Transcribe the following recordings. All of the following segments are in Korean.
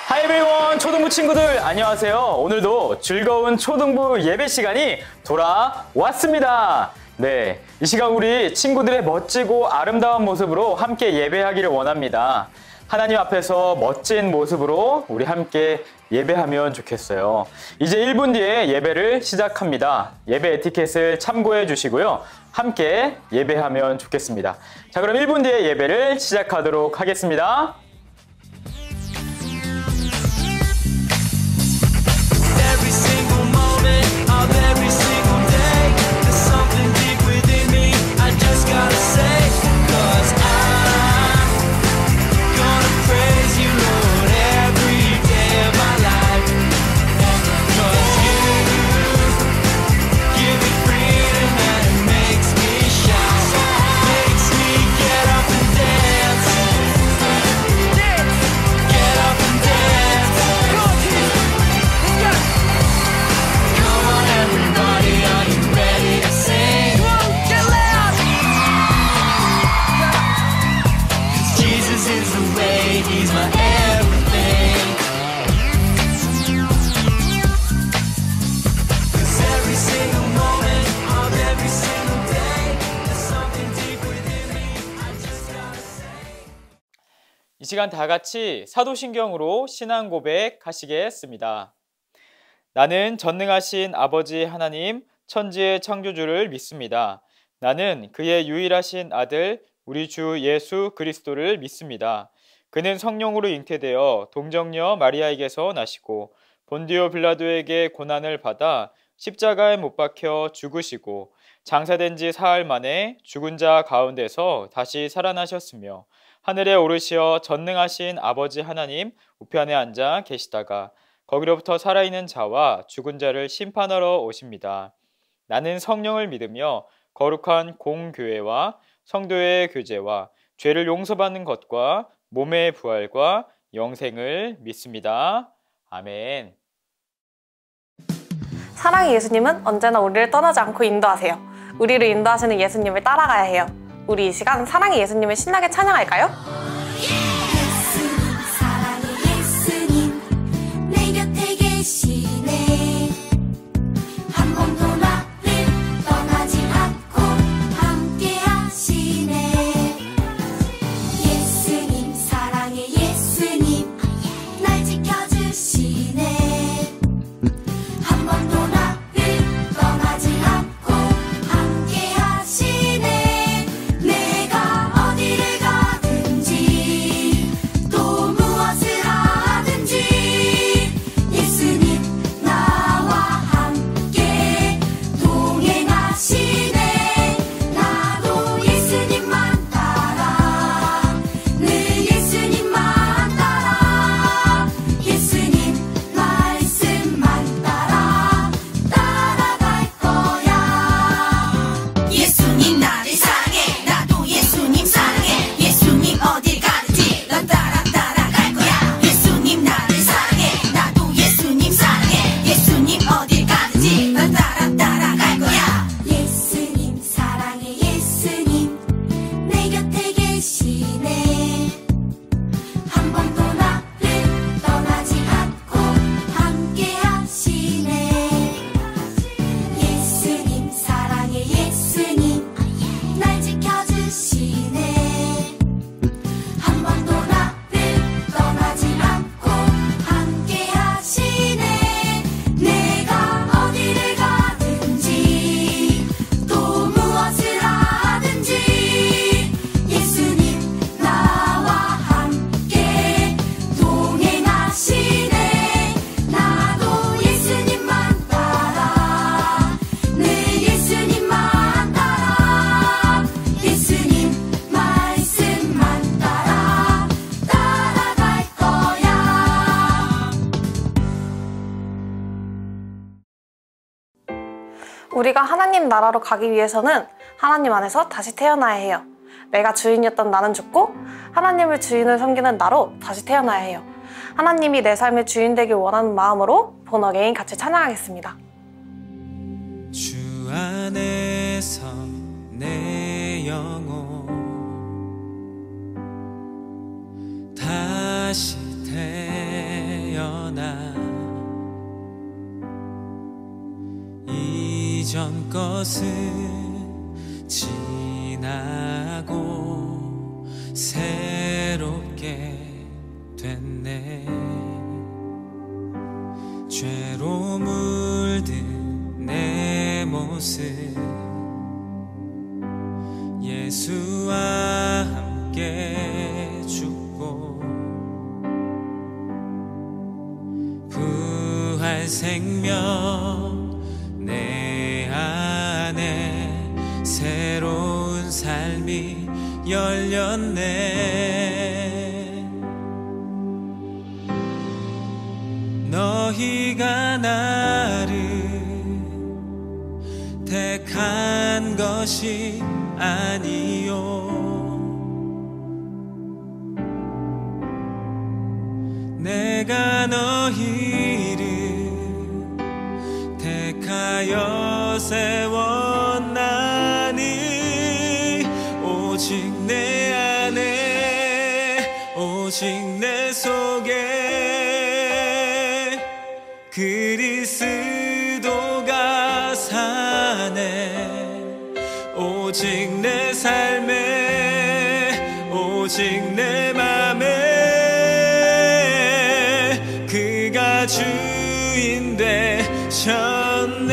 Hi everyone, 초등부 친구들 안녕하세요. 오늘도 즐거운 초등부 예배 시간이 돌아왔습니다. 네, 이 시간 우리 친구들의 멋지고 아름다운 모습으로 함께 예배하기를 원합니다. 하나님 앞에서 멋진 모습으로 우리 함께 예배하면 좋겠어요. 이제 1분 뒤에 예배를 시작합니다. 예배 에티켓을 참고해 주시고요. 함께 예배하면 좋겠습니다. 자, 그럼 1분 뒤에 예배를 시작하도록 하겠습니다. 이 시간 다 같이 사도신경으로 신앙 고백하시겠습니다. 나는 전능하신 아버지 하나님, 천지의 창조주를 믿습니다. 나는 그의 유일하신 아들, 우리 주 예수 그리스도를 믿습니다. 그는 성령으로 잉태되어 동정녀 마리아에게서 나시고 본디오 빌라도에게 고난을 받아 십자가에 못 박혀 죽으시고 장사된 지 사흘 만에 죽은 자 가운데서 다시 살아나셨으며 하늘에 오르시어 전능하신 아버지 하나님 우편에 앉아 계시다가 거기로부터 살아있는 자와 죽은 자를 심판하러 오십니다. 나는 성령을 믿으며 거룩한 공교회와 성도의 교제와 죄를 용서받는 것과 몸의 부활과 영생을 믿습니다. 아멘. 사랑의 예수님은 언제나 우리를 떠나지 않고 인도하세요. 우리를 인도하시는 예수님을 따라가야 해요. 우리 이 시간 사랑의 예수님을 신나게 찬양할까요? 예수님 사랑의 예수님 내 곁에 계시네. 한 번도 나를 떠나지 않고 함께 하시네. 예수님 사랑의 예수님 날 지켜주시네. 한 번도 나를 떠나지 않고 함께 하시네. 우리가 하나님 나라로 가기 위해서는 하나님 안에서 다시 태어나야 해요. 내가 주인이었던 나는 죽고 하나님을 주인을 섬기는 나로 다시 태어나야 해요. 하나님이 내 삶의 주인 되길 원하는 마음으로 본 어게인 같이 찬양하겠습니다. 주 안에서 내 영혼 다시 태어나 이전 것은 지나고 새롭게 됐네. 죄로 물든 내 모습 예수와 함께 죽고 부활 생명 내 안에 새로운 삶이 열렸네. 너희가 나를 택한 것이 아니요 내가 너희를 택하여 세웠나니 오직 내 안에 오직 내 속에 그리스도가 사네. 오직 내 삶에 오직 내 맘에 그가 주인 되셨네.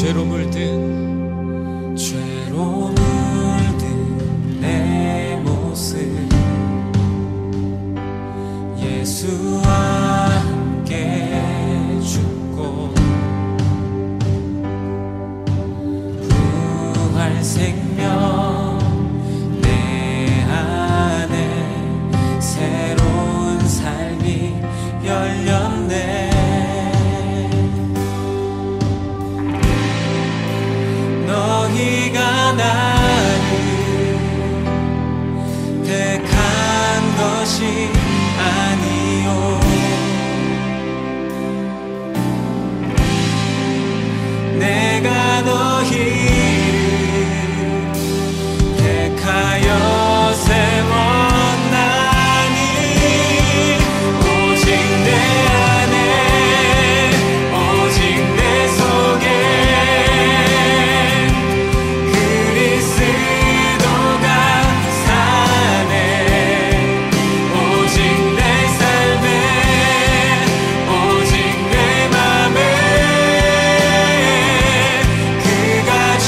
죄로 물든 내 모습 예수와 함께 죽고 부활 생명 내 안에 새로운 삶이 열렸네. 너희가 나를 택한 것이 아니요 내가 너희를 택하여 세웠나니 오직 내 안에 오직 내 속에 그리스도가 사네. 오직 내 삶에 오직 내 맘에 그가 주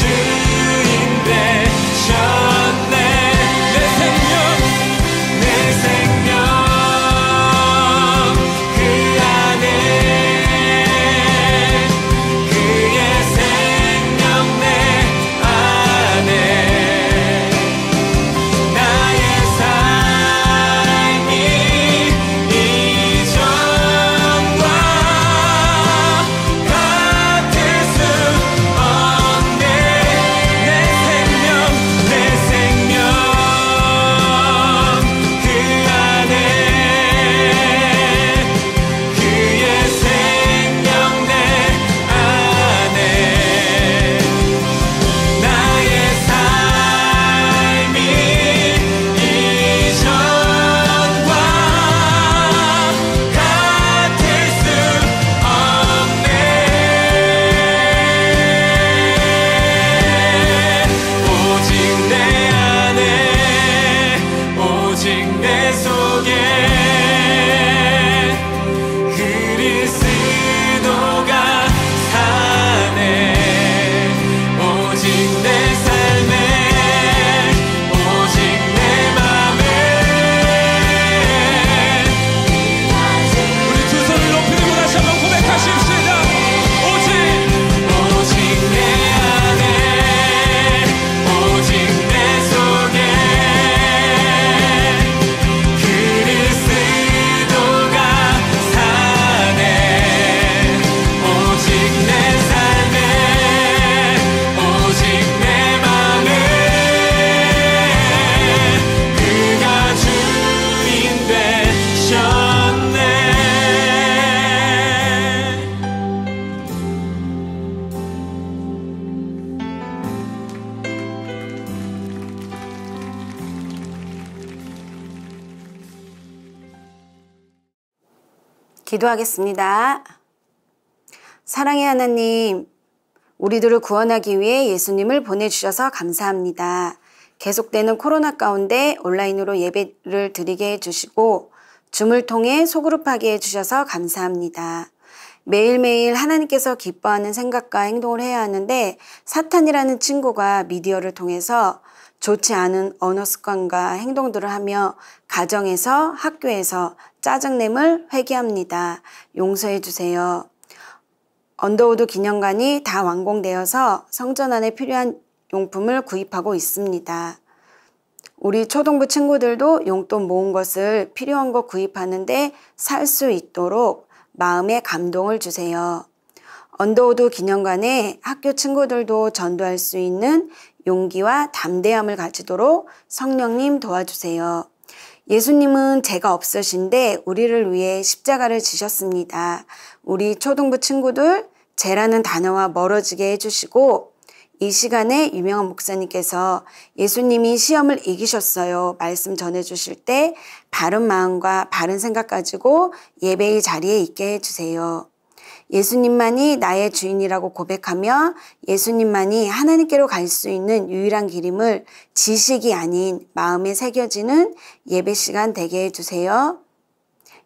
기도하겠습니다. 사랑의 하나님, 우리들을 구원하기 위해 예수님을 보내주셔서 감사합니다. 계속되는 코로나 가운데 온라인으로 예배를 드리게 해주시고 줌을 통해 소그룹하게 해주셔서 감사합니다. 매일매일 하나님께서 기뻐하는 생각과 행동을 해야 하는데 사탄이라는 친구가 미디어를 통해서 좋지 않은 언어 습관과 행동들을 하며 가정에서 학교에서 짜증냄을 회개합니다. 용서해 주세요. 언더우드 기념관이 다 완공되어서 성전 안에 필요한 용품을 구입하고 있습니다. 우리 초등부 친구들도 용돈 모은 것을 필요한 거 구입하는데 살 수 있도록 마음에 감동을 주세요. 언더우드 기념관에 학교 친구들도 전도할 수 있는 용기와 담대함을 가지도록 성령님 도와주세요. 예수님은 죄가 없으신데 우리를 위해 십자가를 지셨습니다. 우리 초등부 친구들 죄라는 단어와 멀어지게 해주시고 이 시간에 유명한 목사님께서 예수님이 시험을 이기셨어요. 말씀 전해주실 때 바른 마음과 바른 생각 가지고 예배의 자리에 있게 해주세요. 예수님만이 나의 주인이라고 고백하며 예수님만이 하나님께로 갈 수 있는 유일한 길임을 지식이 아닌 마음에 새겨지는 예배 시간 되게 해주세요.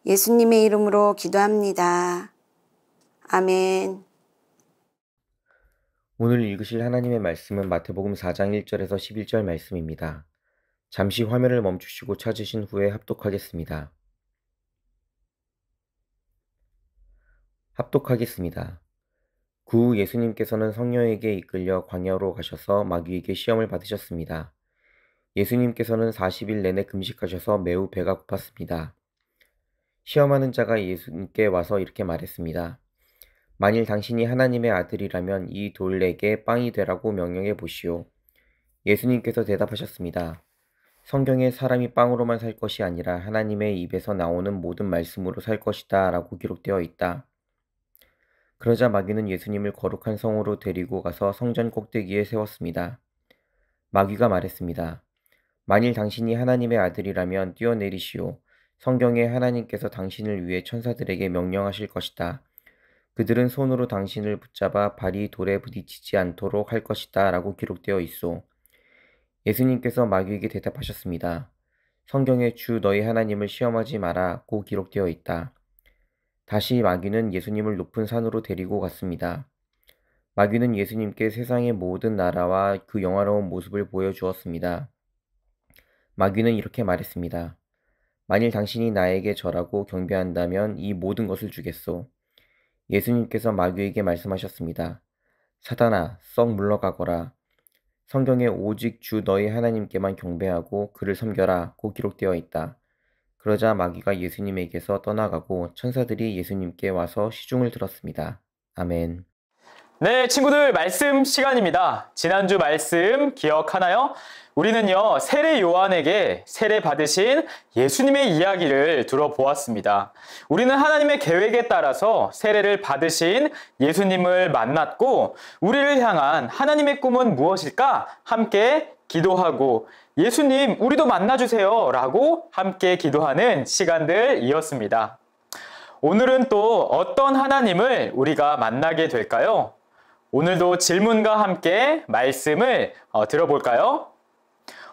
예수님의 이름으로 기도합니다. 아멘. 오늘 읽으실 하나님의 말씀은 마태복음 4장 1절에서 11절 말씀입니다. 잠시 화면을 멈추시고 찾으신 후에 합독하겠습니다. 합독하겠습니다. 그 후 예수님께서는 성령에게 이끌려 광야로 가셔서 마귀에게 시험을 받으셨습니다. 예수님께서는 40일 내내 금식하셔서 매우 배가 고팠습니다. 시험하는 자가 예수님께 와서 이렇게 말했습니다. 만일 당신이 하나님의 아들이라면 이 돌에게 빵이 되라고 명령해 보시오. 예수님께서 대답하셨습니다. 성경에 사람이 빵으로만 살 것이 아니라 하나님의 입에서 나오는 모든 말씀으로 살 것이다 라고 기록되어 있다. 그러자 마귀는 예수님을 거룩한 성으로 데리고 가서 성전 꼭대기에 세웠습니다. 마귀가 말했습니다. 만일 당신이 하나님의 아들이라면 뛰어내리시오. 성경에 하나님께서 당신을 위해 천사들에게 명령하실 것이다. 그들은 손으로 당신을 붙잡아 발이 돌에 부딪히지 않도록 할 것이다 라고 기록되어 있소. 예수님께서 마귀에게 대답하셨습니다. 성경에 주 너희 하나님을 시험하지 마라고 기록되어 있다. 다시 마귀는 예수님을 높은 산으로 데리고 갔습니다. 마귀는 예수님께 세상의 모든 나라와 그 영화로운 모습을 보여주었습니다. 마귀는 이렇게 말했습니다. 만일 당신이 나에게 절하고 경배한다면 이 모든 것을 주겠소. 예수님께서 마귀에게 말씀하셨습니다. 사단아, 썩 물러가거라. 성경에 오직 주 너희 하나님께만 경배하고 그를 섬겨라고 기록되어 있다. 그러자 마귀가 예수님에게서 떠나가고 천사들이 예수님께 와서 시중을 들었습니다. 아멘. 네, 친구들 말씀 시간입니다. 지난주 말씀 기억하나요? 우리는요, 세례 요한에게 세례 받으신 예수님의 이야기를 들어보았습니다. 우리는 하나님의 계획에 따라서 세례를 받으신 예수님을 만났고 우리를 향한 하나님의 꿈은 무엇일까? 함께 기도하고 예수님 우리도 만나주세요 라고 함께 기도하는 시간들이었습니다. 오늘은 또 어떤 하나님을 우리가 만나게 될까요? 오늘도 질문과 함께 말씀을 들어볼까요?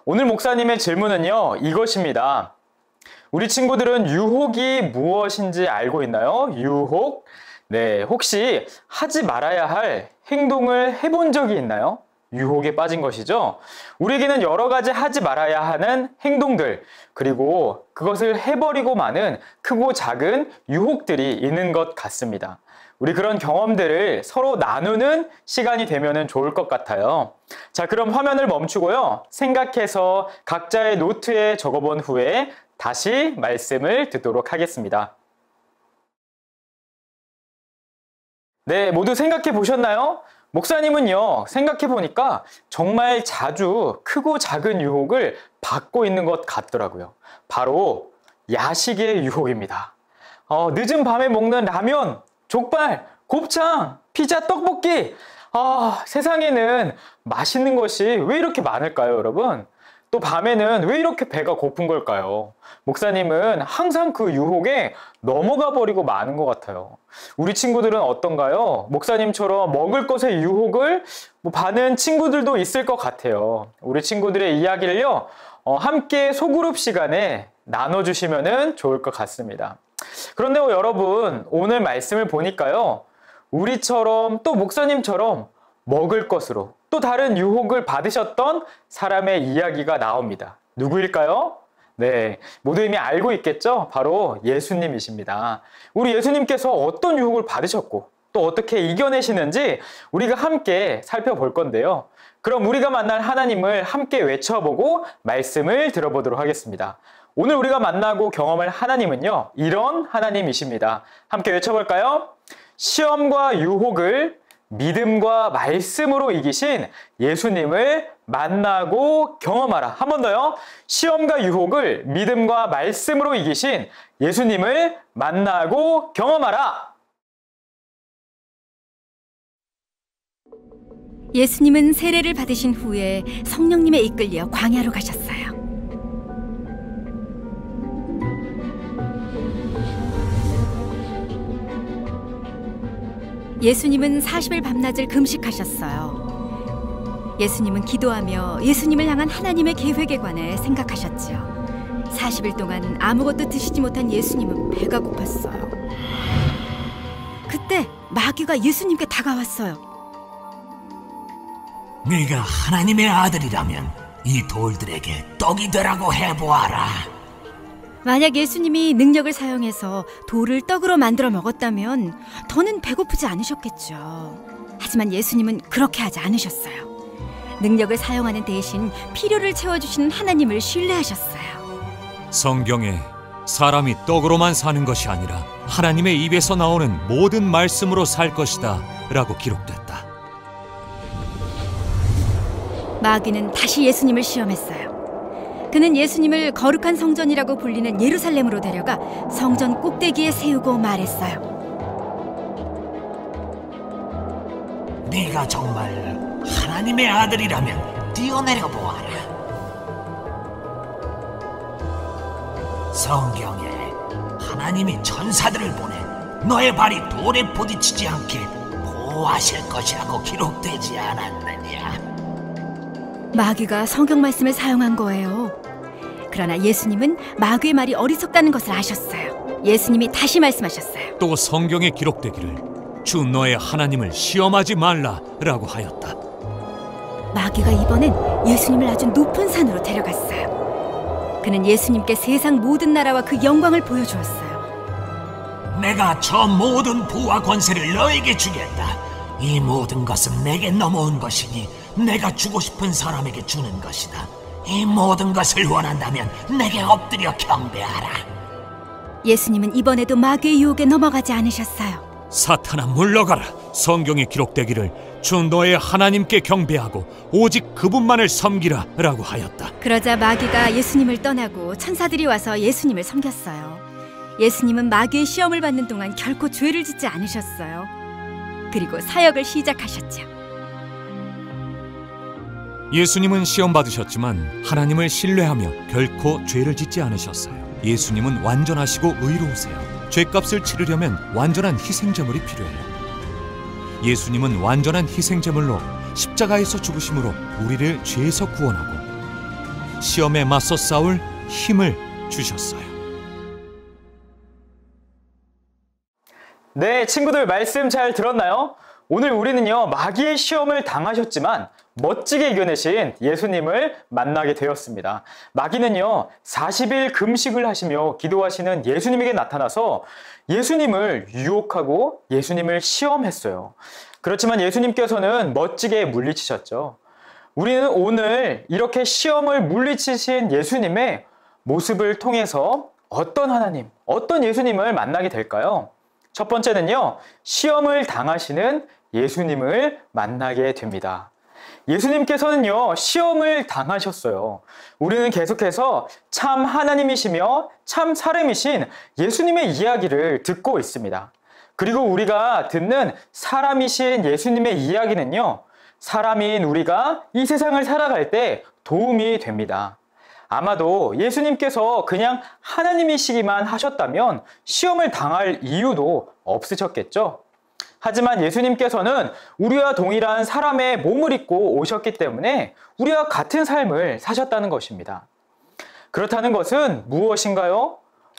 오늘 목사님의 질문은요, 이것입니다. 우리 친구들은 유혹이 무엇인지 알고 있나요? 유혹? 네, 혹시 하지 말아야 할 행동을 해본 적이 있나요? 유혹에 빠진 것이죠. 우리에게는 여러 가지 하지 말아야 하는 행동들, 그리고 그것을 해버리고 마는 크고 작은 유혹들이 있는 것 같습니다. 우리 그런 경험들을 서로 나누는 시간이 되면 좋을 것 같아요. 자, 그럼 화면을 멈추고요. 생각해서 각자의 노트에 적어본 후에 다시 말씀을 듣도록 하겠습니다. 네, 모두 생각해 보셨나요? 목사님은요, 생각해 보니까 정말 자주 크고 작은 유혹을 받고 있는 것 같더라고요. 바로 야식의 유혹입니다. 늦은 밤에 먹는 라면, 족발, 곱창, 피자, 떡볶이. 세상에는 맛있는 것이 왜 이렇게 많을까요, 여러분? 또 밤에는 왜 이렇게 배가 고픈 걸까요? 목사님은 항상 그 유혹에 넘어가 버리고 마는 것 같아요. 우리 친구들은 어떤가요? 목사님처럼 먹을 것의 유혹을 받는 친구들도 있을 것 같아요. 우리 친구들의 이야기를요, 함께 소그룹 시간에 나눠주시면 좋을 것 같습니다. 그런데 여러분, 오늘 말씀을 보니까요, 우리처럼 또 목사님처럼 먹을 것으로 또 다른 유혹을 받으셨던 사람의 이야기가 나옵니다. 누구일까요? 네, 모두 이미 알고 있겠죠? 바로 예수님이십니다. 우리 예수님께서 어떤 유혹을 받으셨고 또 어떻게 이겨내시는지 우리가 함께 살펴볼 건데요. 그럼 우리가 만날 하나님을 함께 외쳐보고 말씀을 들어보도록 하겠습니다. 오늘 우리가 만나고 경험할 하나님은요, 이런 하나님이십니다. 함께 외쳐볼까요? 시험과 유혹을 믿음과 말씀으로 이기신 예수님을 만나고 경험하라. 한 번 더요. 시험과 유혹을 믿음과 말씀으로 이기신 예수님을 만나고 경험하라. 예수님은 세례를 받으신 후에 성령님에 이끌려 광야로 가셨어요. 예수님은 40일 밤낮을 금식하셨어요. 예수님은 기도하며 예수님을 향한 하나님의 계획에 관해 생각하셨죠. 40일 동안 아무것도 드시지 못한 예수님은 배가 고팠어요. 그때 마귀가 예수님께 다가왔어요. 네가 하나님의 아들이라면 이 돌들에게 떡이 되라고 해보아라. 만약 예수님이 능력을 사용해서 돌을 떡으로 만들어 먹었다면 더는 배고프지 않으셨겠죠. 하지만 예수님은 그렇게 하지 않으셨어요. 능력을 사용하는 대신 필요를 채워주시는 하나님을 신뢰하셨어요. 성경에 사람이 떡으로만 사는 것이 아니라 하나님의 입에서 나오는 모든 말씀으로 살 것이다 라고 기록됐다. 마귀는 다시 예수님을 시험했어요. 그는 예수님을 거룩한 성전이라고 불리는 예루살렘으로 데려가 성전 꼭대기에 세우고 말했어요. 네가 정말 하나님의 아들이라면 뛰어내려 보아라. 성경에 하나님이 천사들을 보내 너의 발이 돌에 부딪히지 않게 보호하실 것이라고 기록되지 않았느냐. 마귀가 성경 말씀을 사용한 거예요. 그러나 예수님은 마귀의 말이 어리석다는 것을 아셨어요. 예수님이 다시 말씀하셨어요. 또 성경에 기록되기를 주 너의 하나님을 시험하지 말라라고 하였다. 마귀가 이번엔 예수님을 아주 높은 산으로 데려갔어요. 그는 예수님께 세상 모든 나라와 그 영광을 보여주었어요. 내가 저 모든 부와 권세를 너에게 주겠다. 이 모든 것은 내게 넘어온 것이니 내가 주고 싶은 사람에게 주는 것이다. 이 모든 것을 원한다면 내게 엎드려 경배하라. 예수님은 이번에도 마귀의 유혹에 넘어가지 않으셨어요. 사탄아 물러가라. 성경에 기록되기를 주 너의 하나님께 경배하고 오직 그분만을 섬기라 라고 하였다. 그러자 마귀가 예수님을 떠나고 천사들이 와서 예수님을 섬겼어요. 예수님은 마귀의 시험을 받는 동안 결코 죄를 짓지 않으셨어요. 그리고 사역을 시작하셨죠. 예수님은 시험 받으셨지만 하나님을 신뢰하며 결코 죄를 짓지 않으셨어요. 예수님은 완전하시고 의로우세요. 죄값을 치르려면 완전한 희생제물이 필요해요. 예수님은 완전한 희생제물로 십자가에서 죽으심으로 우리를 죄에서 구원하고 시험에 맞서 싸울 힘을 주셨어요. 네, 친구들 말씀 잘 들었나요? 오늘 우리는요, 마귀의 시험을 당하셨지만 멋지게 이겨내신 예수님을 만나게 되었습니다. 마귀는요, 40일 금식을 하시며 기도하시는 예수님에게 나타나서 예수님을 유혹하고 예수님을 시험했어요. 그렇지만 예수님께서는 멋지게 물리치셨죠. 우리는 오늘 이렇게 시험을 물리치신 예수님의 모습을 통해서 어떤 하나님, 어떤 예수님을 만나게 될까요? 첫 번째는요, 시험을 당하시는 예수님을 만나게 됩니다. 예수님께서는요, 시험을 당하셨어요. 우리는 계속해서 참 하나님이시며 참 사람이신 예수님의 이야기를 듣고 있습니다. 그리고 우리가 듣는 사람이신 예수님의 이야기는요, 사람인 우리가 이 세상을 살아갈 때 도움이 됩니다. 아마도 예수님께서 그냥 하나님이시기만 하셨다면 시험을 당할 이유도 없으셨겠죠. 하지만 예수님께서는 우리와 동일한 사람의 몸을 입고 오셨기 때문에 우리와 같은 삶을 사셨다는 것입니다. 그렇다는 것은 무엇인가요?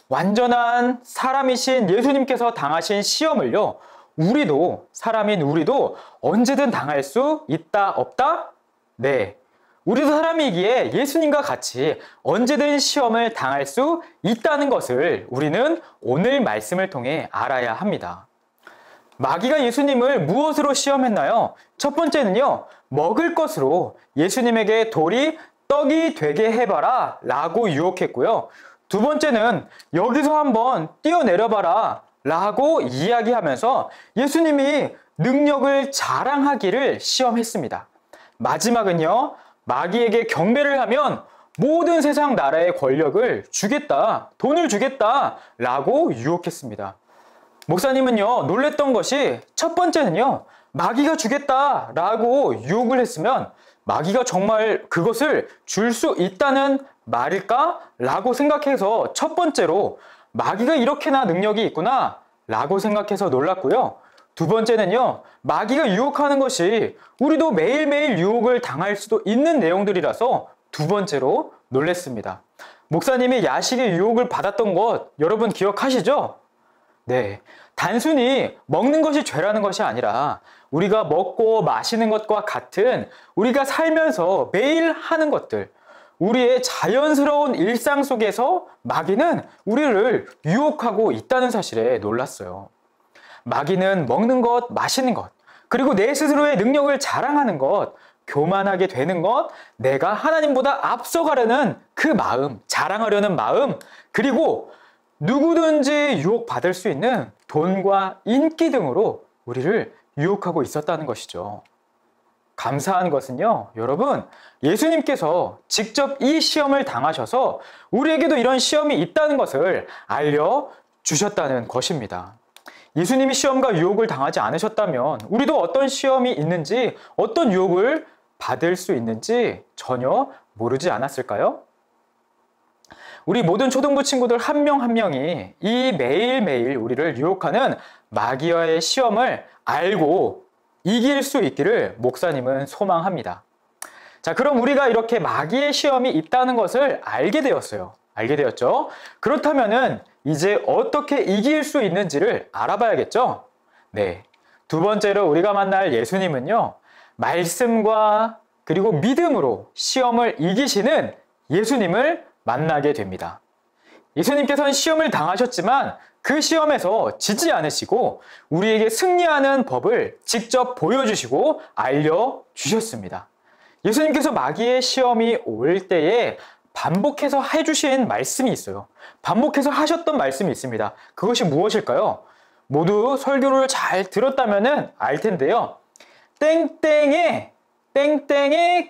완전한 사람이신 예수님께서 당하신 시험을요, 우리도, 사람인 우리도 언제든 당할 수 있다, 없다? 네. 우리도 사람이기에 예수님과 같이 언제든 시험을 당할 수 있다는 것을 우리는 오늘 말씀을 통해 알아야 합니다. 마귀가 예수님을 무엇으로 시험했나요? 첫 번째는요, 먹을 것으로 예수님에게 돌이 떡이 되게 해봐라 라고 유혹했고요. 두 번째는 여기서 한번 뛰어내려봐라 라고 이야기하면서 예수님이 능력을 자랑하기를 시험했습니다. 마지막은요, 마귀에게 경배를 하면 모든 세상 나라의 권력을 주겠다, 돈을 주겠다 라고 유혹했습니다. 목사님은요, 놀랬던 것이 첫 번째는요, 마귀가 주겠다 라고 유혹을 했으면 마귀가 정말 그것을 줄 수 있다는 말일까? 라고 생각해서 첫 번째로 마귀가 이렇게나 능력이 있구나 라고 생각해서 놀랐고요. 두 번째는요, 마귀가 유혹하는 것이 우리도 매일매일 유혹을 당할 수도 있는 내용들이라서 두 번째로 놀랬습니다. 목사님이 야식의 유혹을 받았던 것 여러분 기억하시죠? 네, 단순히 먹는 것이 죄라는 것이 아니라 우리가 먹고 마시는 것과 같은 우리가 살면서 매일 하는 것들, 우리의 자연스러운 일상 속에서 마귀는 우리를 유혹하고 있다는 사실에 놀랐어요. 마귀는 먹는 것, 마시는 것, 그리고 내 스스로의 능력을 자랑하는 것, 교만하게 되는 것, 내가 하나님보다 앞서가려는 그 마음, 자랑하려는 마음, 그리고 누구든지 유혹받을 수 있는 돈과 인기 등으로 우리를 유혹하고 있었다는 것이죠. 감사한 것은요, 여러분, 예수님께서 직접 이 시험을 당하셔서 우리에게도 이런 시험이 있다는 것을 알려주셨다는 것입니다. 예수님이 시험과 유혹을 당하지 않으셨다면 우리도 어떤 시험이 있는지, 어떤 유혹을 받을 수 있는지 전혀 모르지 않았을까요? 우리 모든 초등부 친구들 한 명 한 명이 이 매일매일 우리를 유혹하는 마귀와의 시험을 알고 이길 수 있기를 목사님은 소망합니다. 자, 그럼 우리가 이렇게 마귀의 시험이 있다는 것을 알게 되었어요. 알게 되었죠? 그렇다면은 이제 어떻게 이길 수 있는지를 알아봐야겠죠? 네. 두 번째로 우리가 만날 예수님은요, 말씀과 그리고 믿음으로 시험을 이기시는 예수님을 만나게 됩니다. 예수님께서는 시험을 당하셨지만 그 시험에서 지지 않으시고 우리에게 승리하는 법을 직접 보여주시고 알려주셨습니다. 예수님께서 마귀의 시험이 올 때에 반복해서 해주신 말씀이 있어요. 반복해서 하셨던 말씀이 있습니다. 그것이 무엇일까요? 모두 설교를 잘 들었다면 알 텐데요. 땡땡에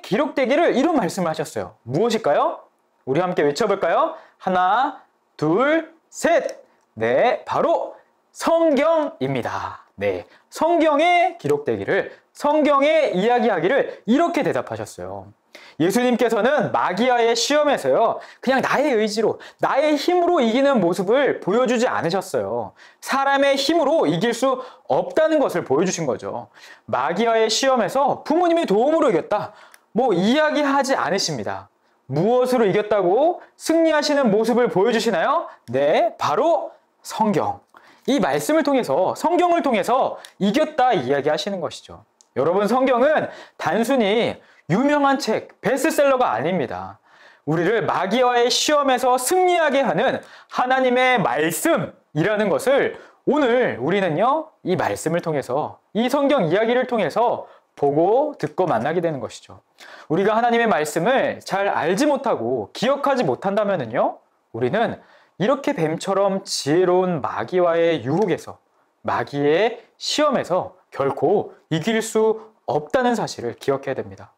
기록되기를 이런 말씀을 하셨어요. 무엇일까요? 우리 함께 외쳐볼까요? 하나, 둘, 셋! 네, 바로 성경입니다. 네, 성경에 기록되기를, 성경에 이야기하기를 이렇게 대답하셨어요. 예수님께서는 마귀와의 시험에서요, 그냥 나의 의지로, 나의 힘으로 이기는 모습을 보여주지 않으셨어요. 사람의 힘으로 이길 수 없다는 것을 보여주신 거죠. 마귀와의 시험에서 부모님의 도움으로 이겼다, 뭐 이야기하지 않으십니다. 무엇으로 이겼다고 승리하시는 모습을 보여주시나요? 네, 바로 성경. 이 말씀을 통해서, 성경을 통해서 이겼다 이야기하시는 것이죠. 여러분, 성경은 단순히 유명한 책, 베스트셀러가 아닙니다. 우리를 마귀와의 시험에서 승리하게 하는 하나님의 말씀이라는 것을 오늘 우리는요, 이 말씀을 통해서, 이 성경 이야기를 통해서 보고 듣고 만나게 되는 것이죠. 우리가 하나님의 말씀을 잘 알지 못하고 기억하지 못한다면요, 우리는 이렇게 뱀처럼 지혜로운 마귀와의 유혹에서, 마귀의 시험에서 결코 이길 수 없다는 사실을 기억해야 됩니다.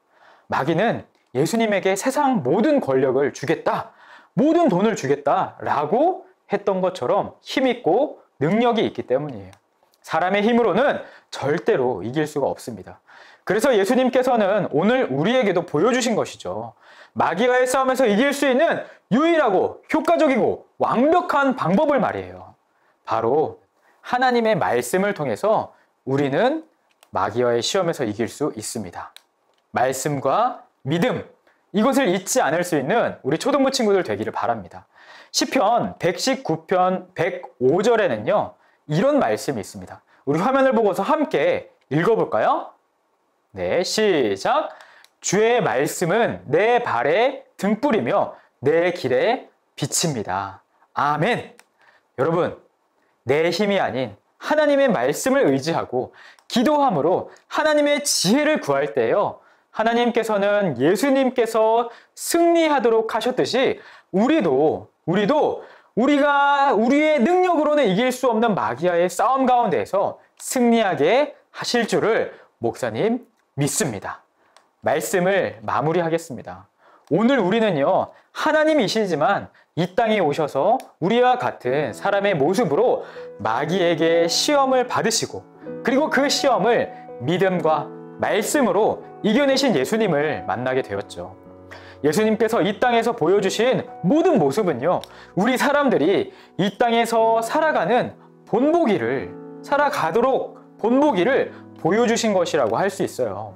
마귀는 예수님에게 세상 모든 권력을 주겠다, 모든 돈을 주겠다 라고 했던 것처럼 힘있고 능력이 있기 때문이에요. 사람의 힘으로는 절대로 이길 수가 없습니다. 그래서 예수님께서는 오늘 우리에게도 보여주신 것이죠. 마귀와의 싸움에서 이길 수 있는 유일하고 효과적이고 완벽한 방법을 말이에요. 바로 하나님의 말씀을 통해서 우리는 마귀와의 시험에서 이길 수 있습니다. 말씀과 믿음, 이것을 잊지 않을 수 있는 우리 초등부 친구들 되기를 바랍니다. 시편 119편 105절에는요, 이런 말씀이 있습니다. 우리 화면을 보고서 함께 읽어볼까요? 네, 시작! 주의 말씀은 내 발에 등불이며 내 길에 빛입니다. 아멘! 여러분, 내 힘이 아닌 하나님의 말씀을 의지하고 기도함으로 하나님의 지혜를 구할 때요, 하나님께서는 예수님께서 승리하도록 하셨듯이 우리가 우리의 능력으로는 이길 수 없는 마귀와의 싸움 가운데에서 승리하게 하실 줄을 목사님 믿습니다. 말씀을 마무리하겠습니다. 오늘 우리는요, 하나님이시지만 이 땅에 오셔서 우리와 같은 사람의 모습으로 마귀에게 시험을 받으시고, 그리고 그 시험을 믿음과 말씀으로 이겨내신 예수님을 만나게 되었죠. 예수님께서 이 땅에서 보여주신 모든 모습은요, 우리 사람들이 이 땅에서 살아가도록 본보기를 보여주신 것이라고 할 수 있어요.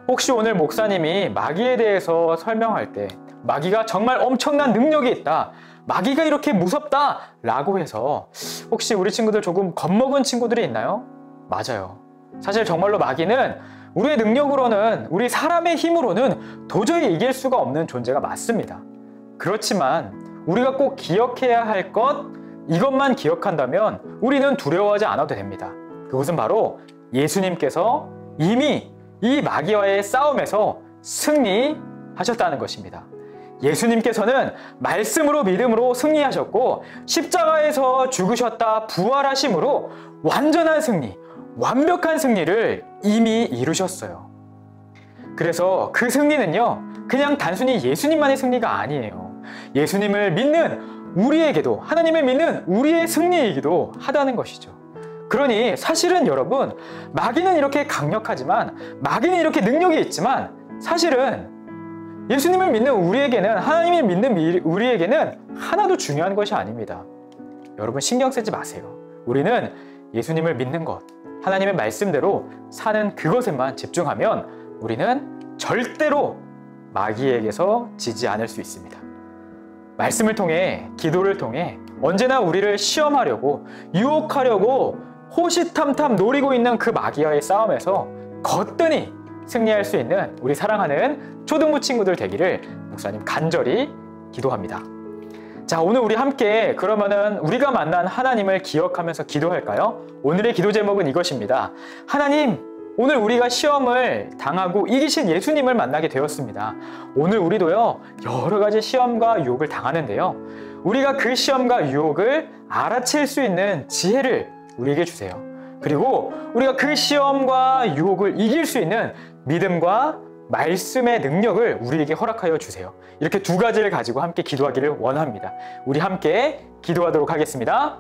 혹시 오늘 목사님이 마귀에 대해서 설명할 때 마귀가 정말 엄청난 능력이 있다, 마귀가 이렇게 무섭다 라고 해서 혹시 우리 친구들 조금 겁먹은 친구들이 있나요? 맞아요. 사실 정말로 마귀는 우리의 능력으로는, 우리 사람의 힘으로는 도저히 이길 수가 없는 존재가 맞습니다. 그렇지만 우리가 꼭 기억해야 할 것, 이것만 기억한다면 우리는 두려워하지 않아도 됩니다. 그것은 바로 예수님께서 이미 이 마귀와의 싸움에서 승리하셨다는 것입니다. 예수님께서는 말씀으로 믿음으로 승리하셨고, 십자가에서 죽으셨다 부활하심으로 완전한 승리, 완벽한 승리를 이미 이루셨어요. 그래서 그 승리는요, 그냥 단순히 예수님만의 승리가 아니에요. 예수님을 믿는 우리에게도, 하나님을 믿는 우리의 승리이기도 하다는 것이죠. 그러니 사실은 여러분, 마귀는 이렇게 강력하지만, 마귀는 이렇게 능력이 있지만, 사실은 예수님을 믿는 우리에게는, 하나님을 믿는 우리에게는 하나도 중요한 것이 아닙니다. 여러분, 신경 쓰지 마세요. 우리는 예수님을 믿는 것, 하나님의 말씀대로 사는 그것에만 집중하면 우리는 절대로 마귀에게서 지지 않을 수 있습니다. 말씀을 통해, 기도를 통해 언제나 우리를 시험하려고, 유혹하려고 호시탐탐 노리고 있는 그 마귀와의 싸움에서 거뜬히 승리할 수 있는 우리 사랑하는 초등부 친구들 되기를 목사님 간절히 기도합니다. 자, 오늘 우리 함께 그러면은 우리가 만난 하나님을 기억하면서 기도할까요? 오늘의 기도 제목은 이것입니다. 하나님, 오늘 우리가 시험을 당하고 이기신 예수님을 만나게 되었습니다. 오늘 우리도요, 여러 가지 시험과 유혹을 당하는데요, 우리가 그 시험과 유혹을 알아챌 수 있는 지혜를 우리에게 주세요. 그리고 우리가 그 시험과 유혹을 이길 수 있는 믿음과 말씀의 능력을 우리에게 허락하여 주세요. 이렇게 두 가지를 가지고 함께 기도하기를 원합니다. 우리 함께 기도하도록 하겠습니다.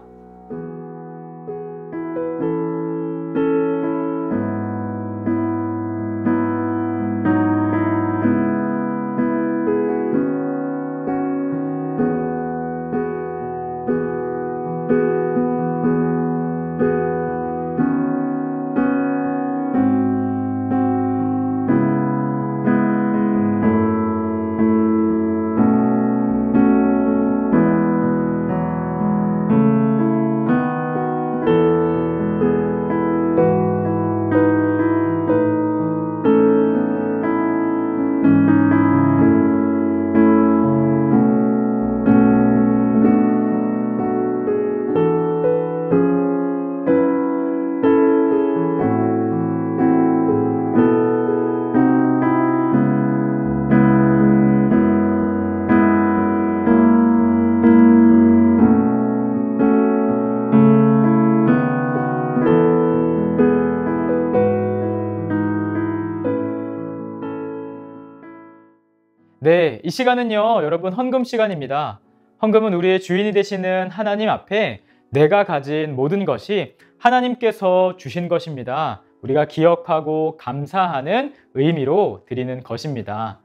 네, 이 시간은요, 여러분 헌금 시간입니다. 헌금은 우리의 주인이 되시는 하나님 앞에 내가 가진 모든 것이 하나님께서 주신 것입니다. 우리가 기억하고 감사하는 의미로 드리는 것입니다.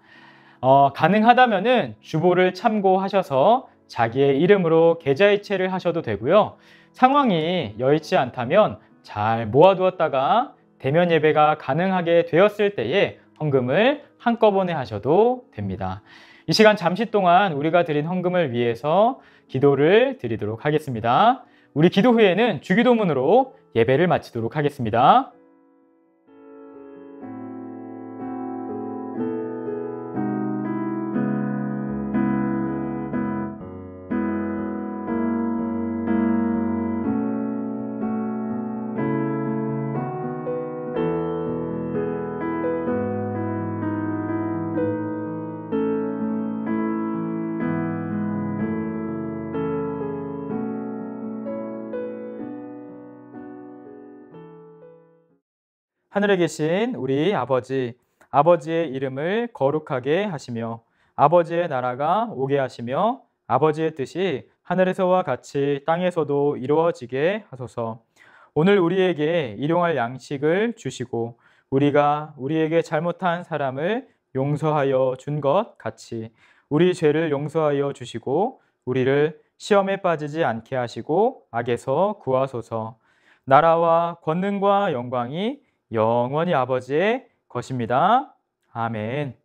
가능하다면은 주보를 참고하셔서 자기의 이름으로 계좌이체를 하셔도 되고요. 상황이 여의치 않다면 잘 모아두었다가 대면 예배가 가능하게 되었을 때에 헌금을 한꺼번에 하셔도 됩니다. 이 시간 잠시 동안 우리가 드린 헌금을 위해서 기도를 드리도록 하겠습니다. 우리 기도 후에는 주기도문으로 예배를 마치도록 하겠습니다. 하늘에 계신 우리 아버지, 아버지의 이름을 거룩하게 하시며 아버지의 나라가 오게 하시며 아버지의 뜻이 하늘에서와 같이 땅에서도 이루어지게 하소서. 오늘 우리에게 일용할 양식을 주시고 우리가 우리에게 잘못한 사람을 용서하여 준 것 같이 우리 죄를 용서하여 주시고 우리를 시험에 빠지지 않게 하시고 악에서 구하소서. 나라와 권능과 영광이 영원히 아버지의 것입니다. 아멘.